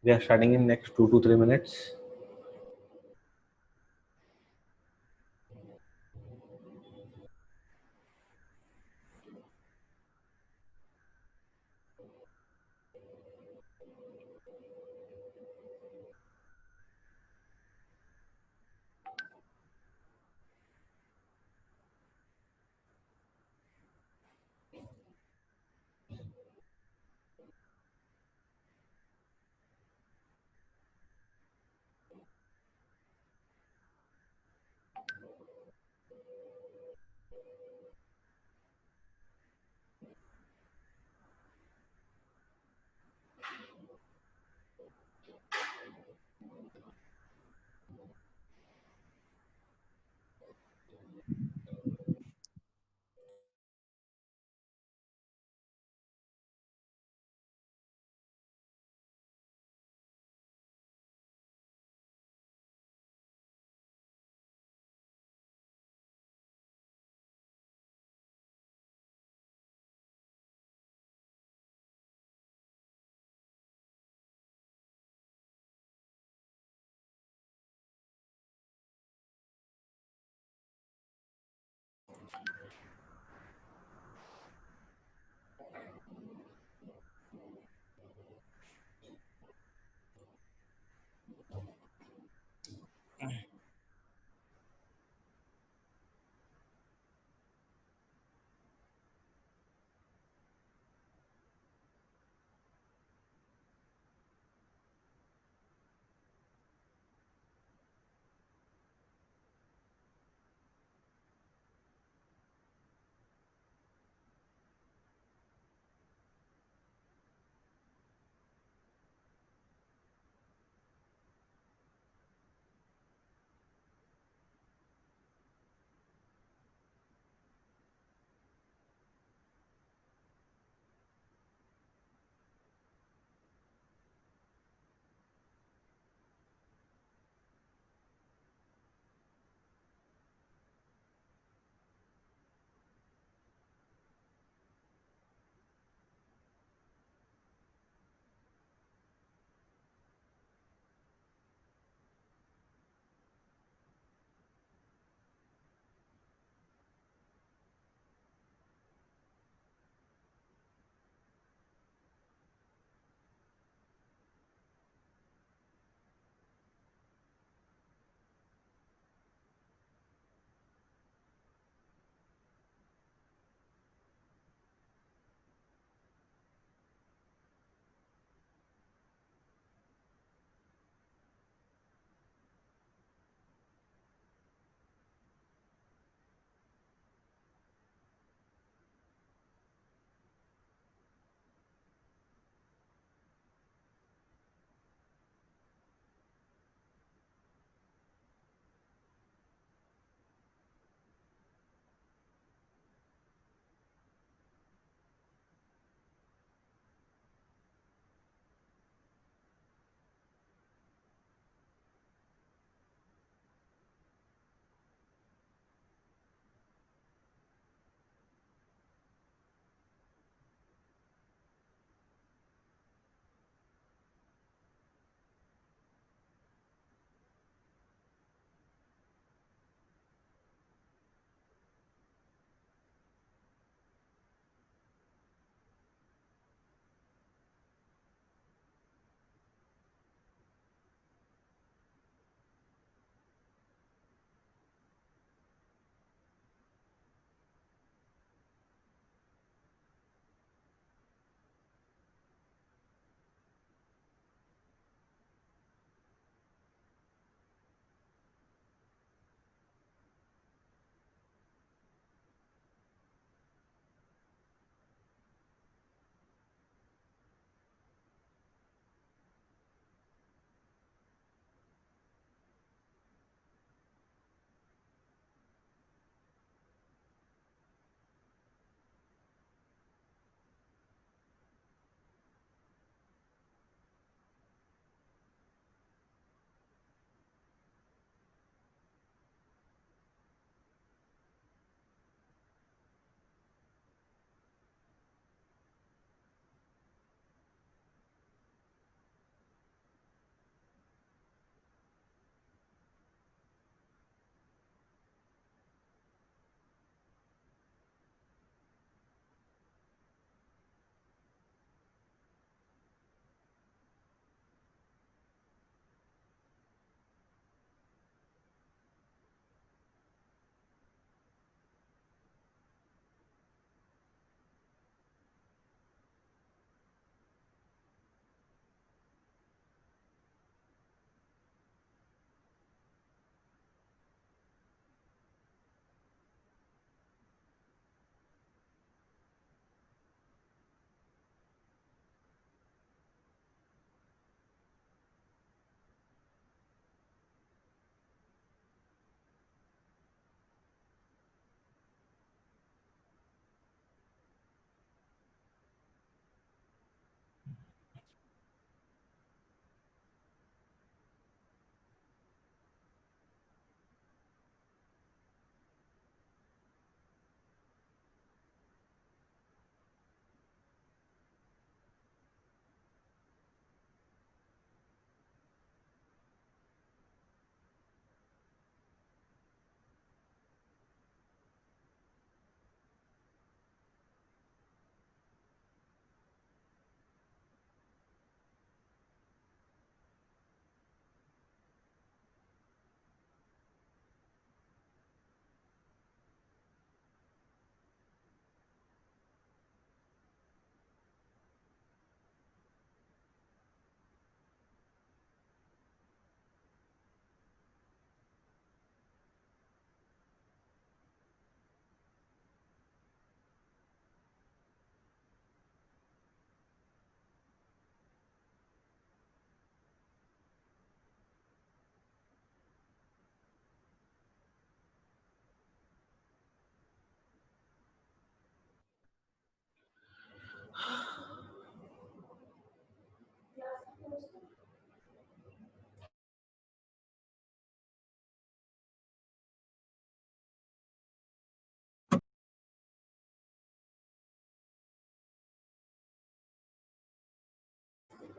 We are starting in next 2 to 3 minutes.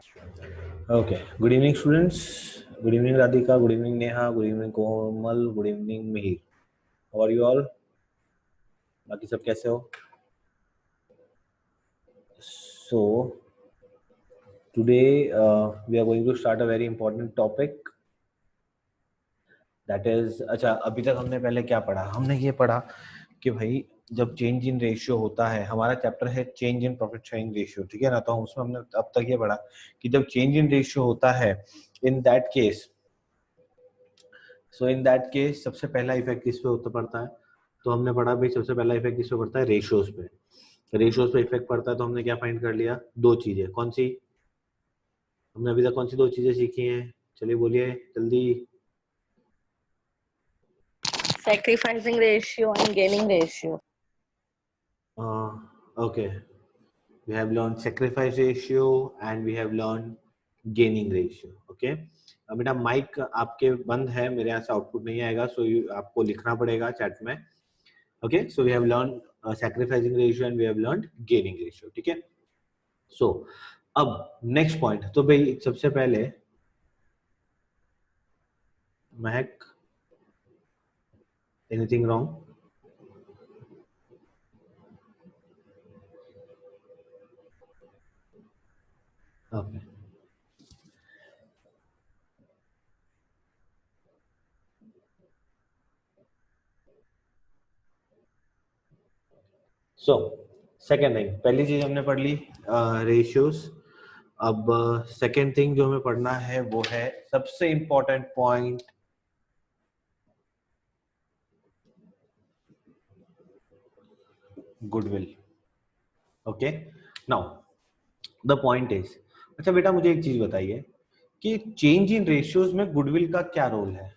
Okay. Good evening, students. Good evening, Radhika. Good evening, Neha. Good evening, Komal. Good evening, Mihir. How are you all? बाकी सब कैसे हो? So today we are going to start a very important topic. That is, अच्छा अभी तक हमने पहले क्या पढ़ा? हमने ये पढ़ा कि भाई जब चेंज इन रेशियो होता है, हमारा चैप्टर है change in profit sharing ratio, ठीक है ना? तो उसमें हमने अब तक ये पढ़ा कि जब चेंज इन रेशियो होता है, इन दैट केस सबसे पहला इफेक्ट किस पे होता पड़ता है? तो हमने पढ़ा भाई सबसे पहला इफेक्ट किस पे पड़ता है? रेशियोज पे। रेशियोज पे इफेक्ट पड़ता है तो हमने क्या फाइंड कर लिया? दो चीजें। कौन सी? हमने अभी तक कौन सी दो चीजें सीखी हैं? चलिए बोलिए जल्दी। Sacrificing ratio and gaining ratio. Okay, we have learned sacrifice ratio and we have learned gaining ratio. Okay, बेटा माइक आपके बंद है, मेरे यहाँ से आउटपुट नहीं आएगा, सो आपको लिखना पड़ेगा चैट में. Okay, so we have learned sacrificing ratio and we have learned gaining ratio. ठीक है? So अब नेक्स्ट पॉइंट. तो भाई सबसे पहले Mahak, anything wrong? Okay. So second thing, पहली चीज हमने पढ़ ली रेशियोज. अब सेकेंड थिंग जो हमें पढ़ना है वो है सबसे important point, goodwill. Okay, now the point is, अच्छा बेटा मुझे एक चीज बताइए कि चेंज इन रेशियोज में गुडविल का क्या रोल है?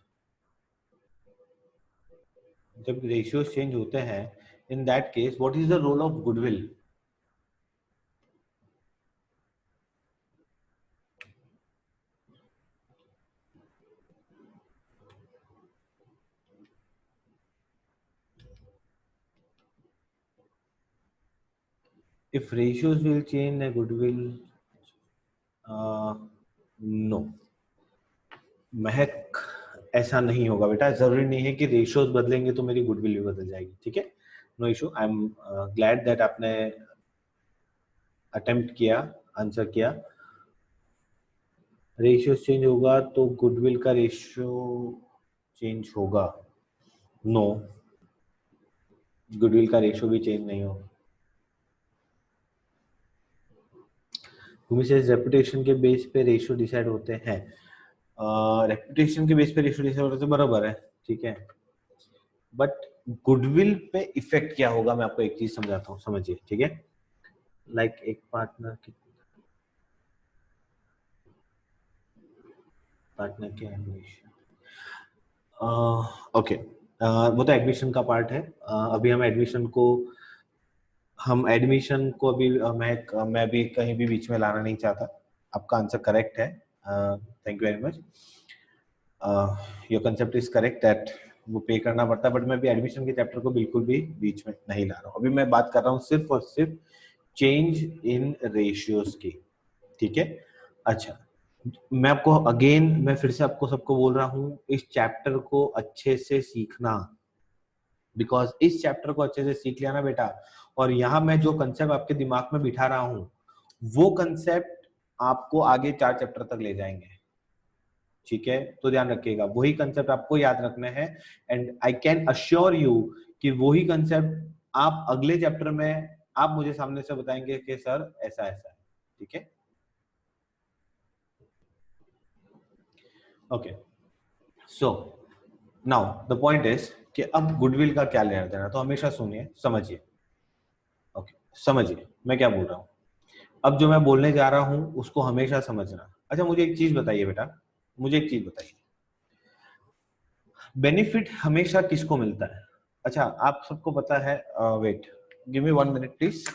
जब रेशियोज चेंज होते हैं, in that case what is the role of goodwill? If ratios will change, then goodwill, no. महक, ऐसा नहीं होगा बेटा. जरूरी नहीं है कि रेशियोज बदलेंगे तो मेरी गुडविल भी बदल जाएगी. ठीक है, no issue. I am glad that आपने अटेम्प्ट किया, आंसर किया. रेशियोज चेंज होगा तो गुडविल का रेशियो चेंज होगा? नो, गुडविल का रेशियो भी चेंज नहीं होगा. रेपुटेशन के बेस पे रेशियो डिसाइड होते हैं. रेपुटेशन के बेस पे रेशियो डिसाइड होते हैं, बराबर है. ठीक है, बट गुडविल पे इफेक्ट क्या होगा मैं आपको एक चीज समझाता हूँ, समझिए. ठीक है, लाइक एक पार्टनर के एडमिशन. ओके, वो तो एडमिशन का पार्ट है. अभी हम एडमिशन को अभी मैं भी कहीं भी बीच में लाना नहीं चाहता. आपका आंसर करेक्ट है. Thank you very much. Your concept is correct that वो पे करना पड़ता है, बट मैं भी एडमिशन के चैप्टर को बिल्कुल भी बीच में नहीं ला रहा हूँ. अभी मैं बात कर रहा हूँ सिर्फ और सिर्फ चेंज इन रेशियोज की. ठीक है, अच्छा. मैं फिर से आपको सबको बोल रहा हूँ, इस चैप्टर को अच्छे से सीखना, बिकॉज इस चैप्टर को अच्छे से सीख लिया ना बेटा, और यहाँ मैं जो कंसेप्ट आपके दिमाग में बिठा रहा हूँ वो कंसेप्ट आपको आगे 4 चैप्टर तक ले जाएंगे. ठीक है, तो ध्यान रखिएगा, वही कंसेप्ट आपको याद रखने हैं. And I can assure you कि वही कंसेप्ट आप अगले चैप्टर में आप मुझे सामने से बताएंगे कि सर ऐसा ऐसा है. ठीक है, okay. So now the point is कि अब गुडविल का क्या लेना देना, तो हमेशा सुनिए, समझिए. ओके, समझिए मैं क्या बोल रहा हूँ. अब जो मैं बोलने जा रहा हूँ उसको हमेशा समझना. अच्छा मुझे एक चीज बताइए बेटा, मुझे एक चीज बताइए, बेनिफिट हमेशा किसको मिलता है? अच्छा आप सबको पता है, wait, give me 1 minute please.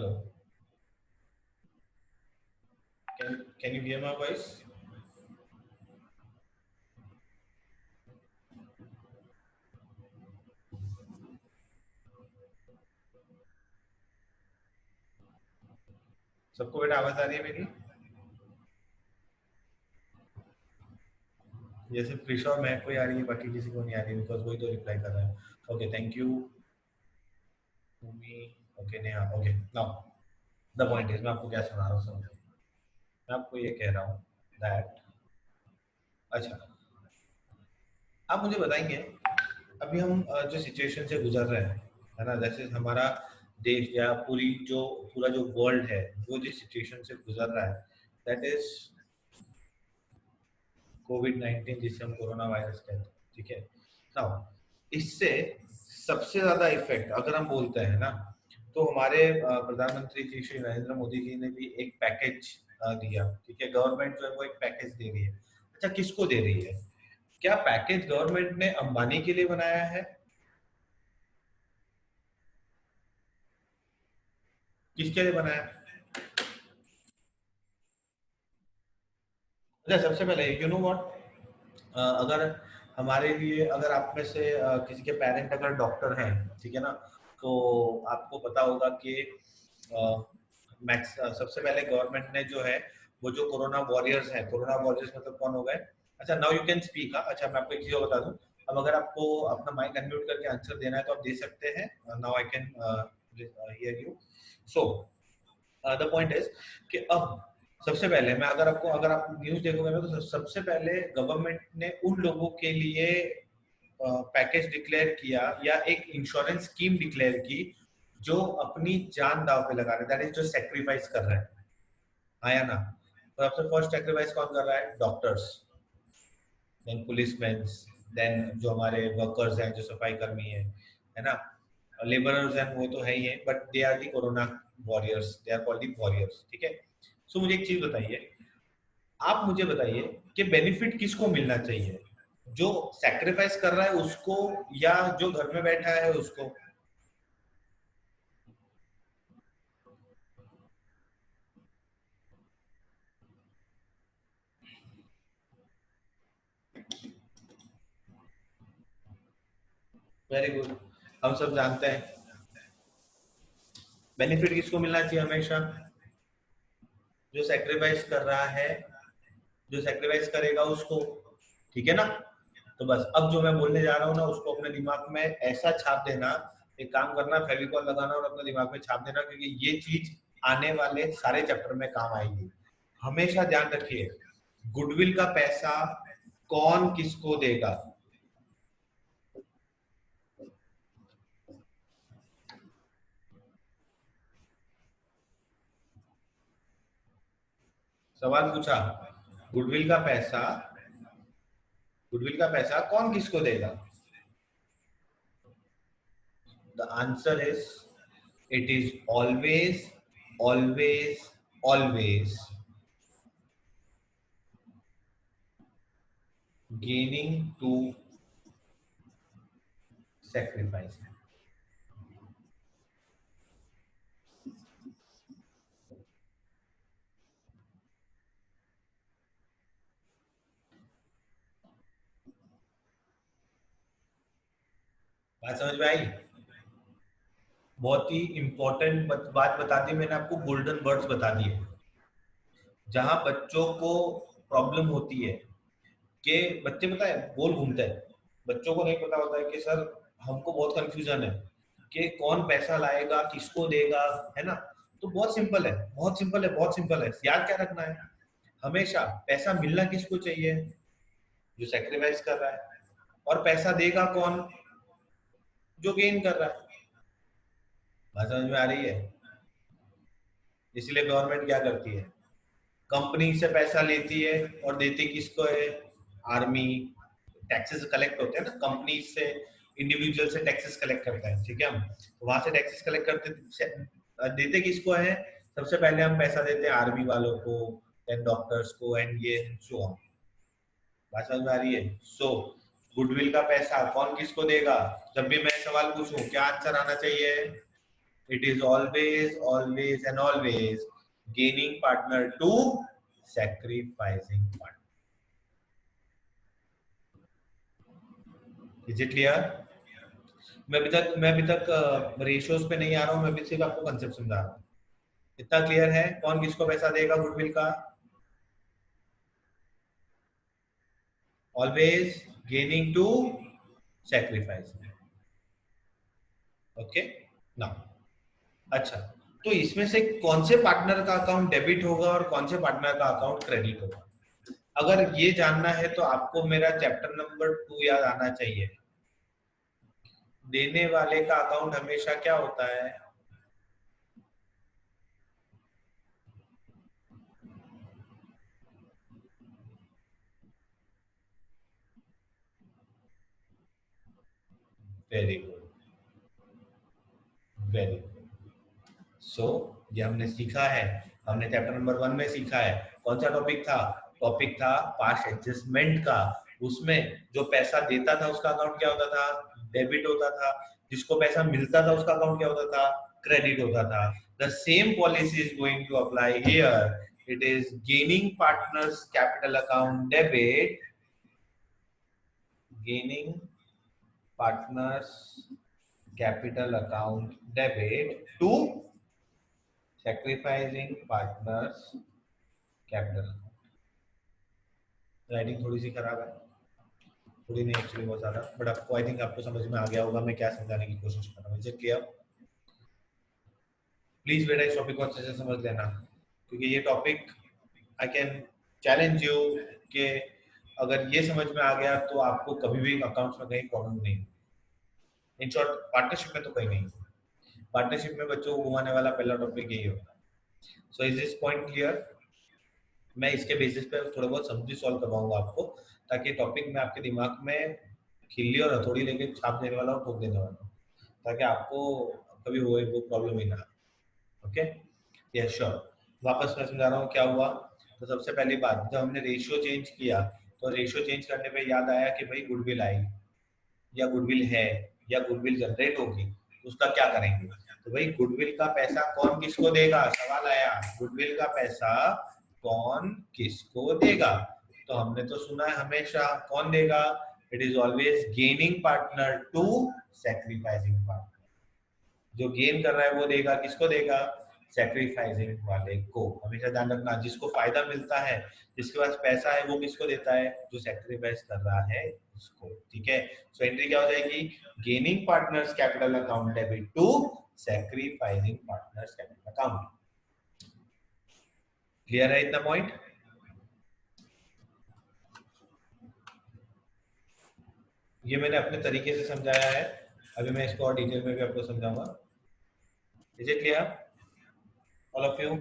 Hello, can you hear my voice? सबको बेटा आवाज आ रही है मेरी? ये सिर्फ कृष और मैं को ही आ रही है, बाकी किसी को नहीं आ रही, बिकॉज वही तो रिप्लाई कर रहा है। Okay, thank you Bhumi. Okay Neha, okay now the point is, मैं आपको क्या सुना रहा हूँ समझो। मैं आपको ये कह रहा हूँ दैट, अच्छा आप मुझे बताएंगे अभी हम जो सिचुएशन से गुजर रहे हैं, है ना, जैसे हमारा देश या पूरा जो वर्ल्ड है वो जिस सिचुएशन से गुजर रहा है, दैट इज कोविड-19, जिसे हम कोरोना वायरस कहते हैं, ठीक है। नाउ इससे सबसे ज्यादा इफेक्ट अगर हम बोलते हैं ना, तो हमारे प्रधानमंत्री जी श्री नरेंद्र मोदी जी ने भी एक पैकेज दिया, ठीक है। गवर्नमेंट जो है वो एक पैकेज दे रही है। अच्छा, किसको दे रही है? क्या पैकेज गवर्नमेंट ने अंबानी के लिए बनाया है? किसके लिए बनाया है? अच्छा, सबसे पहले यू नो व्हाट, अगर हमारे लिए, अगर आप में से किसी के पेरेंट अगर डॉक्टर हैं, ठीक है ना, तो आपको पता होगा कि सबसे पहले गवर्नमेंट ने जो है वो जो कोरोना वॉरियर्स हैं, कोरोना वॉरियर्स मतलब कौन हो गए? अच्छा, नाउ यू कैन स्पीक। अच्छा, मैं आपको एक चीज और बता दूं, अब अगर आपको अपना माइक अनम्यूट करके आंसर देना है तो आप दे सकते हैं। Now I can hear you. So the point is कि अब सबसे पहले मैं, अगर आप न्यूज देखोगे ना, तो सबसे पहले गवर्नमेंट ने उन लोगों के लिए पैकेज डिक्लेयर किया या एक इंश्योरेंस स्कीम डिक्लेयर की जो अपनी जान दांव पे लगा रहे हैं, दैट इज जो सेक्रीफाइस कर रहे हैं, हाँ या ना? तो सबसे फर्स्ट सेक्रीफाइस कौन कर रहा है? डॉक्टर्स, देन पुलिसमैन, देन जो हमारे वर्कर्स हैं, जो सफाई कर्मी है ना, लेबरर्स हैं, वो तो है ही है, but they are the corona warriors, they are called the warriors, ठीक है। सो मुझे एक चीज बताइए, आप मुझे बताइए कि बेनिफिट किसको मिलना चाहिए, जो सैक्रिफाइस कर रहा है उसको या जो घर में बैठा है उसको? वेरी गुड, हम सब जानते हैं बेनिफिट किसको मिलना चाहिए हमेशा? जो सेक्रीफाइस कर रहा है, जो सेक्रीफाइस करेगा उसको, ठीक है ना। तो बस अब जो मैं बोलने जा रहा हूँ ना, उसको अपने दिमाग में ऐसा छाप देना, एक काम करना, फेविकॉल लगाना और अपने दिमाग में छाप देना, क्योंकि ये चीज आने वाले सारे चैप्टर में काम आएगी। हमेशा ध्यान रखिए, गुडविल का पैसा कौन किसको देगा? सवाल पूछा, गुडविल का पैसा, गुडविल का पैसा कौन किसको देगा? The answer is, it is always, always, always gaining to sacrifice। बात समझ में आई? बहुत ही इंपॉर्टेंट बात बता दी मैंने आपको, गोल्डन वर्ड्स बता दिए, जहां बच्चों को प्रॉब्लम होती है कि बच्चे पता है गोल घूमते हैं, बच्चों को नहीं पता होता है कि सर हमको बहुत कंफ्यूजन है कि कौन पैसा लाएगा, किसको देगा, है ना। तो बहुत सिंपल है, बहुत सिंपल है, बहुत सिंपल है, याद क्या रखना है, हमेशा पैसा मिलना किसको चाहिए? जो सेक्रीफाइस कर रहा है। और पैसा देगा कौन? जो गेन कर रहा है। बात समझ में आ रही है? इसलिए गवर्नमेंट क्या करती है, कंपनी से पैसा लेती है और देती किसको है? आर्मी। टैक्सेस कलेक्ट होते हैं ना कंपनी से, इंडिविजुअल से टैक्सेस कलेक्ट करते हैं, ठीक है। हम वहां से टैक्सेस कलेक्ट करते, देते किसको है? सबसे पहले हम पैसा देते हैं आर्मी वालों को, देन डॉक्टर्स को, एंड ये सो ऑन। बात समझ में आ रही है? सो गुडविल का पैसा कौन किसको देगा? जब भी मैं सवाल पूछूं क्या आंसर आना चाहिए? It is always, always and always gaining partner to sacrificing partner. Is it clear? मैं अभी तक रेशियोज पे नहीं आ रहा हूँ, मैं अभी सिर्फ आपको कंसेप्ट समझा रहा हूँ. इतना क्लियर है? कौन किसको पैसा देगा गुडविल का? Always gaining to sacrifice. Okay now, अच्छा, तो इसमें से कौन से पार्टनर का अकाउंट डेबिट होगा और कौन से पार्टनर का अकाउंट क्रेडिट होगा? अगर ये जानना है तो आपको मेरा चैप्टर नंबर 2 याद आना चाहिए. देने वाले का अकाउंट हमेशा क्या होता है? Very good, very good. So ये हमने सीखा है, हमने चैप्टर नंबर 1 में सीखा है. कौन सा टॉपिक था? टॉपिक था पास्ट एडजस्टमेंट का. उसमें जो पैसा देता था उसका अकाउंट क्या होता था? डेबिट होता था. जिसको पैसा मिलता था उसका अकाउंट क्या होता था? क्रेडिट होता था. The same policy is going to apply here. It is gaining partners capital account debit, gaining partners capital account debit to sacrificing partners capital. Writing थोड़ी सी खराब है, थोड़ी नहीं एक्चुअली बहुत ज्यादा, बट आपको आई थिंक आपको समझ में आ गया होगा मैं क्या समझाने की कोशिश कर रहा हूँ. Is it clear? प्लीज बेटा इस टॉपिक को अच्छे से समझ लेना, क्योंकि ये topic I can challenge you कि अगर ये समझ में आ गया तो आपको कभी भी अकाउंट्स में कहीं प्रॉब्लम नहीं. इन शॉर्ट पार्टनरशिप में तो कहीं नहीं. पार्टनरशिप में बच्चों को घुमाने वाला पहला टॉपिक यही होता है. So is this point clear? मैं इसके बेसिस पे थोड़ा बहुत समझी सॉल्व करवाऊंगा आपको, ताकि टॉपिक में आपके दिमाग में खिल्ली और हथौड़ी लेके छाप देने वाला और ठोक देने वाला, ताकि आपको कभी वो प्रॉब्लम ही ना. Okay, yes sure. वापस मैं समझा रहा हूँ क्या हुआ. तो सबसे पहली बात, जब हमने रेशियो चेंज किया तो रेशियो चेंज करने पे याद आया कि भाई गुडविल आई या गुडविल है या गुडविल जनरेट होगी, उसका क्या करेंगे? तो भाई गुडविल का पैसा कौन किसको देगा? सवाल आया, गुडविल का पैसा कौन किसको देगा? तो हमने तो सुना है हमेशा कौन देगा? It is always gaining partner to sacrificing partner. जो गेन कर रहा है वो देगा. किसको देगा? सैक्रिफाइसिंग वाले को. हमेशा ध्यान रखना, जिसको फायदा मिलता है, जिसके पास पैसा है, वो किसको देता है? जो सैक्रिफाइस कर रहा है उसको. ठीक है, सो एंट्री क्या हो जाएगी? Gaining partners capital account debit to sacrificing partners capital account. Clear है इतना पॉइंट? ये मैंने अपने तरीके से समझाया है, अभी मैं इसको और डिटेल में भी आपको समझाऊंगा. Is it clear all of you?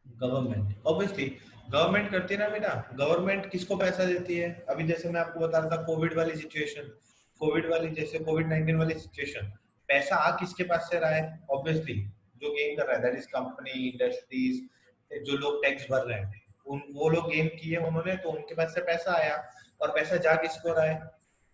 Government, obviously government करती है ना बेटा. गवर्नमेंट किसको पैसा देती है? अभी जैसे मैं आपको बता रहा था कोविड वाली सिचुएशन, कोविड वाली जैसे कोविड-19 वाली सिचुएशन, पैसा आ किसके पास से रहा है? ऑब्वियसली जो गेन कर रहा है, दैट इज कंपनी, इंडस्ट्रीज, जो लोग टैक्स भर रहे हैं, उन वो लोग गेन किए उन्होंने, तो उनके पास से पैसा आया. और पैसा जा किसको रहा है?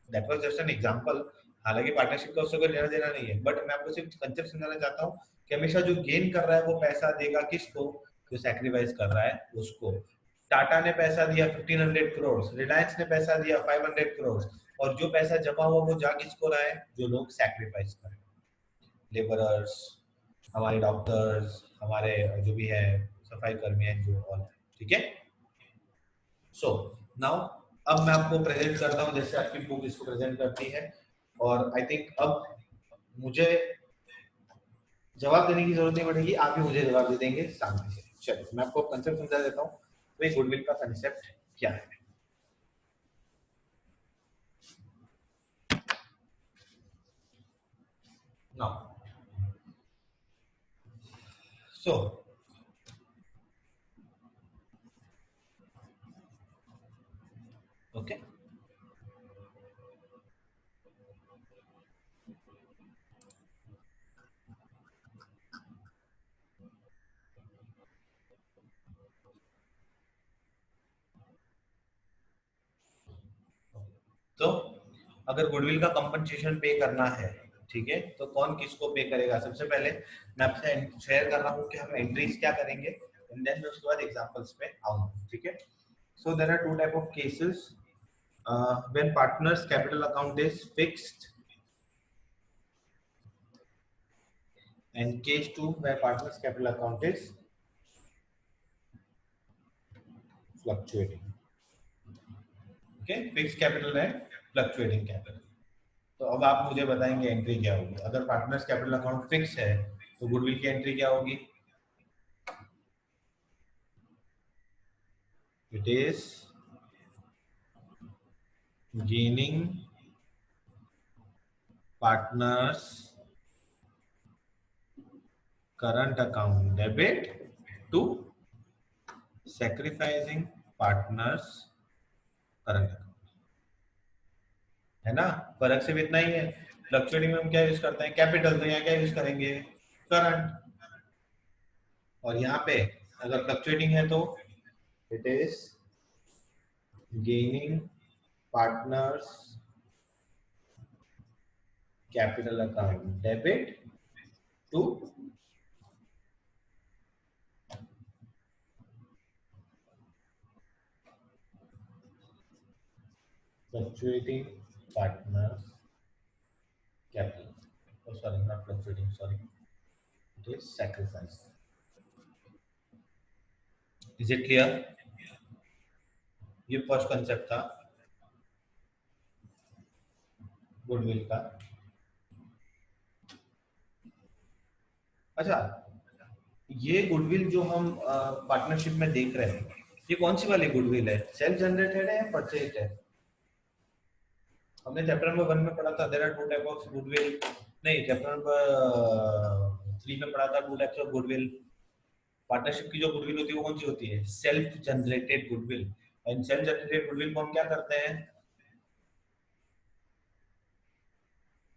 That was just an example. हालांकि पार्टनरशिप का उससे कोई लेना देना नहीं है, बट मैं आपको सिर्फ कंसेप्ट समझाना चाहता हूँ कि हमेशा जो गेन कर रहा है वो पैसा देगा किसको? जो सैक्रिफाइस कर रहा है उसको. टाटा ने पैसा दिया 1500 करोड़, रिलायंस ने पैसा दिया 500 करोड़, और जो पैसा जमा हुआ वो जा किसको रहा है? जो लोग सैक्रिफाइस कर रहे हैं, लेबरर्स, हमारे डॉक्टर्स, हमारे जो भी है सफाई कर्मी हैं, जो और. ठीक है, सो नाउ अब मैं आपको प्रेजेंट करता हूँ जैसे आपकी बुक इसको प्रेजेंट करती है. और आई थिंक अब मुझे जवाब देने की जरूरत नहीं पड़ेगी, आप ही मुझे जवाब दे देंगे सामने से. चलिए मैं आपको कंसेप्ट समझा देता हूँ. तो ये गुडविल का कंसेप्ट क्या है? नाउ सो ओके, तो अगर गुडविल का कंपनसेशन पे करना है, ठीक है, तो कौन किसको पे करेगा? सबसे पहले मैं आपसे शेयर कर रहा हूँ कि हम एंट्रीज क्या करेंगे, एंड देन उसके बाद एग्जांपल्स पे आऊंगा, ठीक है। So there are two type of cases when partners capital account is fixed and case 2 where partners capital account is fluctuating. Okay, fixed capital है, फ्लक्चुएटिंग कैपिटल। तो अब आप मुझे बताएंगे एंट्री क्या होगी। अगर पार्टनर्स कैपिटल अकाउंट फिक्स है तो गुडविल की एंट्री क्या होगी? It is gaining partners current account debit to sacrificing partners current account, है ना? फर्क सिर्फ इतना ही है। फ्लक्चुएटिंग में हम क्या यूज करते हैं? कैपिटल। तो यहाँ क्या यूज करेंगे? करंट। और यहाँ पे अगर फ्लक्चुएटिंग है तो it is gaining partners capital account debit to fluctuating partners capital. Oh, sorry, not fluctuating. Sorry, it is sacrifice. Is it clear? ये फर्स्ट कंसेप्ट था गुडविल का। अच्छा, ये गुडविल जो हम पार्टनरशिप में देख रहे हैं, ये कौन सी वाली गुडविल है? सेल्फ जनरेटेड है या परचेज्ड है? हमने चैप्टर नंबर 1 में पढ़ा था there are two type of goodwill. नहीं, चैप्टर नंबर 3 में पढ़ा था two types of goodwill. Partnership की जो गुडविल होती है वो कौन सी होती है? Self generated goodwill. And self generated goodwill को हम क्या करते हैं?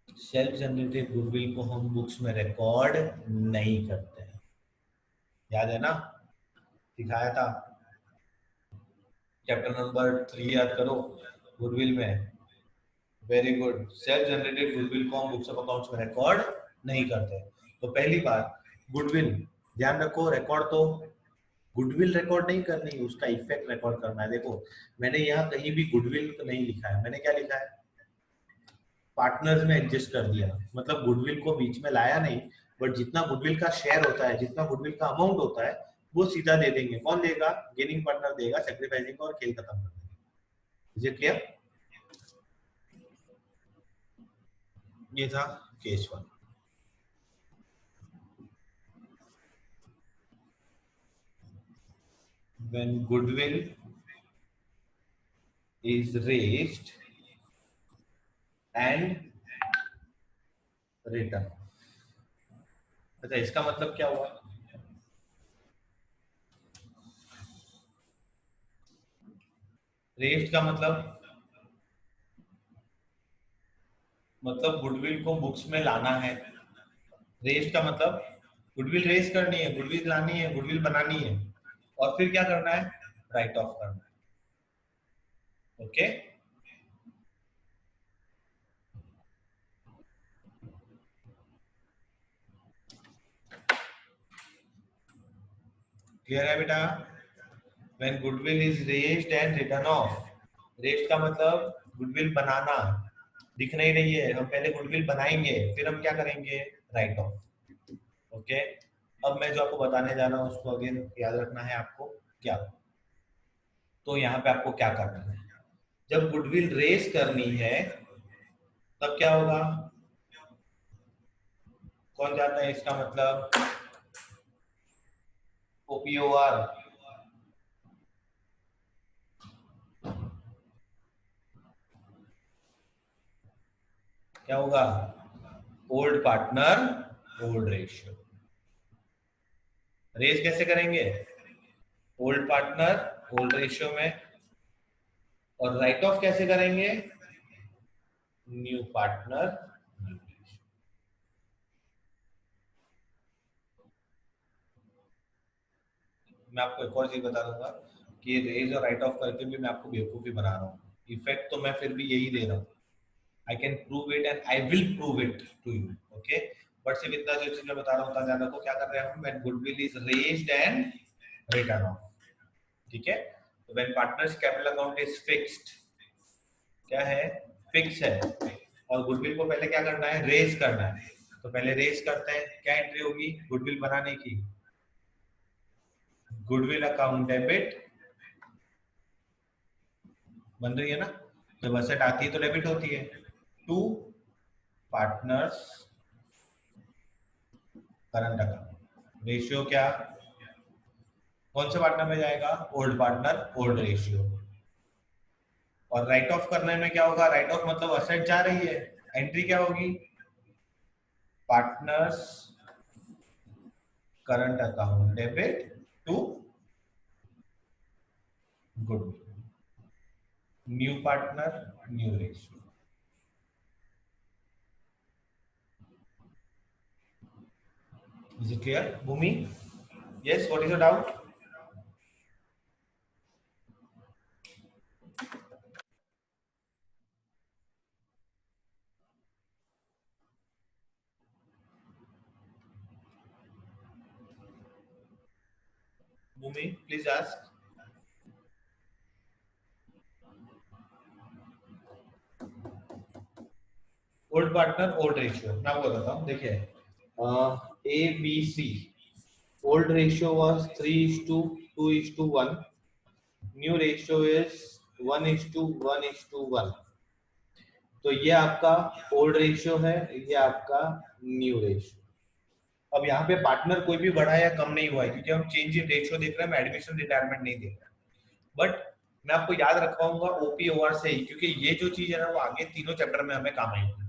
सेल्फ जनरेटेड गुडविल को हम बुक्स में रिकॉर्ड नहीं करते हैं। याद है ना, दिखाया था चैप्टर नंबर 3, याद करो गुडविल में। Very good. Self generated goodwill को हम बुक्स ऑफ अकाउंट्स में रिकॉर्ड नहीं करते। तो पहली बात, गुडविल ध्यान रखो, रिकॉर्ड तो गुडविल रिकॉर्ड नहीं करनी, उसका इफेक्ट रिकॉर्ड करना है। देखो, मैंने यहाँ कहीं भी गुडविल नहीं लिखा है, मैंने क्या लिखा है? पार्टनर्स में एडजस्ट कर दिया, मतलब गुडविल को बीच में लाया नहीं, बट जितना गुडविल का शेयर होता है, जितना गुडविल का अमाउंट होता है, वो सीधा दे देंगे। कौन देगा? गेनिंग पार्टनर देगा, सैक्रिफाइसिंग और खेल खत्म कर देगा। Is it clear? ये था case 1। when goodwill is raised and written। अच्छा, इसका मतलब क्या हुआ? रेस्ड का मतलब गुडविल को बुक्स में लाना है। रेस्ड का मतलब गुडविल रेस करनी है, गुडविल लानी है, गुडविल बनानी है, और फिर क्या करना है? राइट ऑफ करना है। ओके, क्लियर है बेटा? when goodwill is raised and written off। Raised का मतलब गुडविल बनाना, दिख नहीं रही है, हम पहले गुडविल बनाएंगे, फिर हम क्या करेंगे? Right of. ओके, अब मैं जो आपको बताने जा रहा हूँ उसको अगेन याद रखना है आपको। क्या? तो यहाँ पे आपको क्या करना है? जब गुडविल रेस करनी है तब क्या होगा? कौन जानता है इसका मतलब? ओपीओआर। क्या होगा? Old partner old ratio. रेस कैसे करेंगे? ओल्ड पार्टनर ओल्ड रेशियो में। और राइट ऑफ कैसे करेंगे? New partner new ratio. मैं आपको एक और चीज बता दूंगा कि रेज और राइट ऑफ करके भी मैं आपको बेवकूफी बना रहा हूँ। इफेक्ट तो मैं फिर भी यही दे रहा हूँ, I can prove it and I will prove it to you, okay. But सिर्फ इतना जो चीज मैं बता रहा हूँ, ध्यान रखो क्या कर रहे हैं हम, when goodwill is raised and return of, ठीक है। तो when partners capital account is fixed, क्या है, फिक्स है, और गुडविल को पहले क्या करना है, रेज करना है। तो पहले रेज करते हैं, क्या एंट्री होगी गुडविल बनाने की, गुडविल अकाउंट डेबिट बन रही है ना, जब असेट आती है तो डेबिट होती है, two partners current account, ratio क्या, कौन से पार्टनर में जाएगा, ओल्ड पार्टनर ओल्ड रेशियो। और राइट ऑफ करने में क्या होगा, राइट ऑफ मतलब असेट जा रही है, एंट्री क्या होगी, partners current account debit to goodwill, new partner new ratio. Is it clear Bhumi? Yes, what is your doubt? Bhumi please ask. Old partner old ratio मैं आपको बताता हूँ, देखिए A B C, old ratio was 3:2:1, new ratio is 1:1:1। तो ये आपका old ratio है, ये आपका न्यू रेशियो। अब यहाँ पे पार्टनर कोई भी बढ़ा या कम नहीं हुआ है, क्योंकि हम चेंज इन रेशियो देख रहे हैं, हम एडमिशन रिटायरमेंट नहीं देख रहे हैं। बट मैं आपको याद रखवाऊंगा ओपीओआर से ही, क्योंकि ये जो चीज है ना वो आगे तीनों चैप्टर में हमें काम आएगी।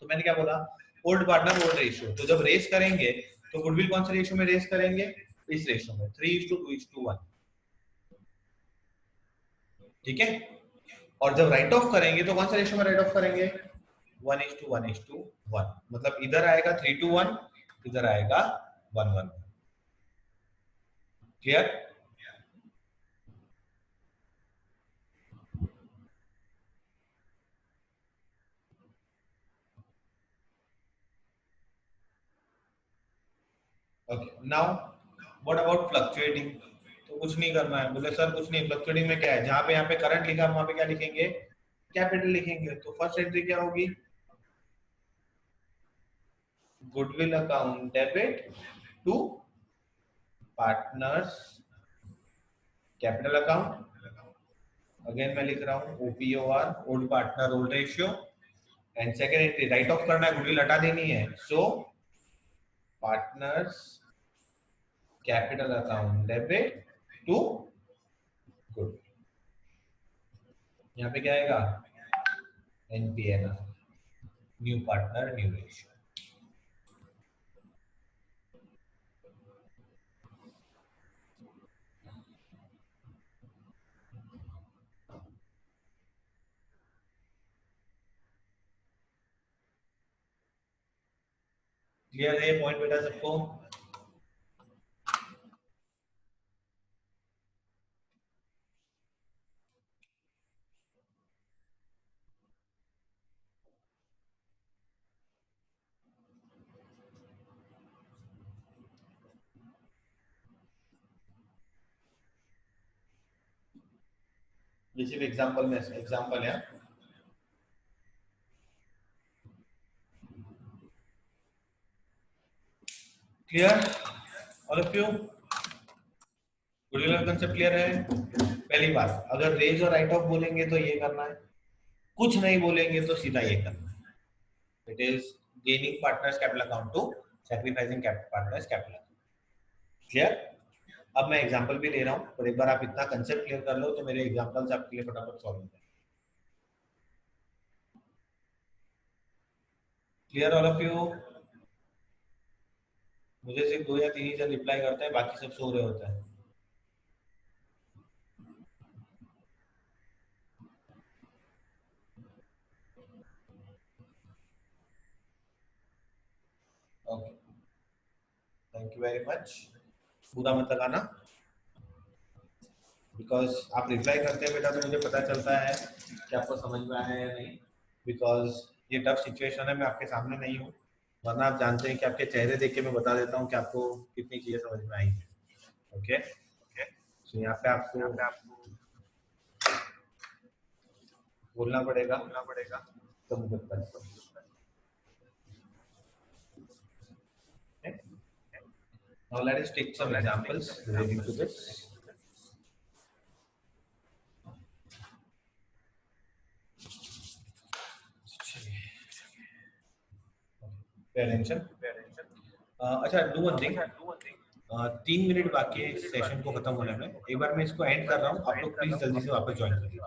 तो मैंने क्या बोला, ओल्ड पार्टनर ओल्ड रेशियो, तो जब रेस करेंगे तो गुडविल कौन से रेशियो में रेस करेंगे, इस रेशियो में 3:2:1, ठीक है। और जब राइट ऑफ करेंगे तो कौन सा रेशियो में राइट ऑफ करेंगे, 1:1:1, मतलब इधर आएगा 3:1, इधर आएगा 1:1। Clear? Okay, now what about fluctuating? तो कुछ नहीं करना है, बोले सर कुछ नहीं, फ्लक्चुएटिंग में क्या है, जहां पे यहाँ पे करंट लिखा है वहां पे क्या लिखेंगे, कैपिटल लिखेंगे। तो फर्स्ट एंट्री क्या होगी, goodwill account debit to partners capital account, again मैं लिख रहा हूँ OPOR, old partner old ratio, and second entry write off करना है, गुडविल हटा देनी है, so partners capital account debit to good, यहाँ पे क्या आएगा, NPNR, new partner new ratio. Clear है पॉइंट बेटा सबको? ये सिर्फ एग्जांपल में एग्जांपल है। Clear all of you? Goodwill का कांसेप्ट क्लियर है? पहली बात, अगर रेज और राइट ऑफ बोलेंगे तो ये करना है, कुछ नहीं बोलेंगे तो सीधा ये करना है, it is gaining partners capital account to sacrificing partners capital account. Clear? अब मैं एग्जांपल भी ले रहा हूँ, और एक बार आप इतना कंसेप्ट क्लियर कर लो तो मेरे एग्जांपल्स आपके लिए फटाफट सॉल्व हो जाएंगे। Clear all of you? मुझे सिर्फ 2 या 3 ही जन रिप्लाई करते हैं, बाकी सब सो रहे होते हैं। Okay, thank you very much. पूरा मत लगाना। बिकॉज आप रिप्लाई करते हैं बेटा तो मुझे पता चलता है कि आपको समझ में आया है या नहीं, बिकॉज ये टफ सिचुएशन है, मैं आपके सामने नहीं हूँ, वरना आप जानते हैं कि आपके चेहरे देख के मैं बता देता हूँ कि आपको कितनी चीजें समझ में आई हैं। ओके, तो यहाँ पे आपको बोलना पड़ेगा तो मुझे पता चलता है। Now let us take some examples relating to this. Pay attention. अच्छा, do one thing. 3 मिनट बाकी है इस सेशन को खत्म होने में, एक बार मैं इसको एंड कर रहा हूँ, आप लोग प्लीज जल्दी से वापस ज्वाइन कर लीजिए।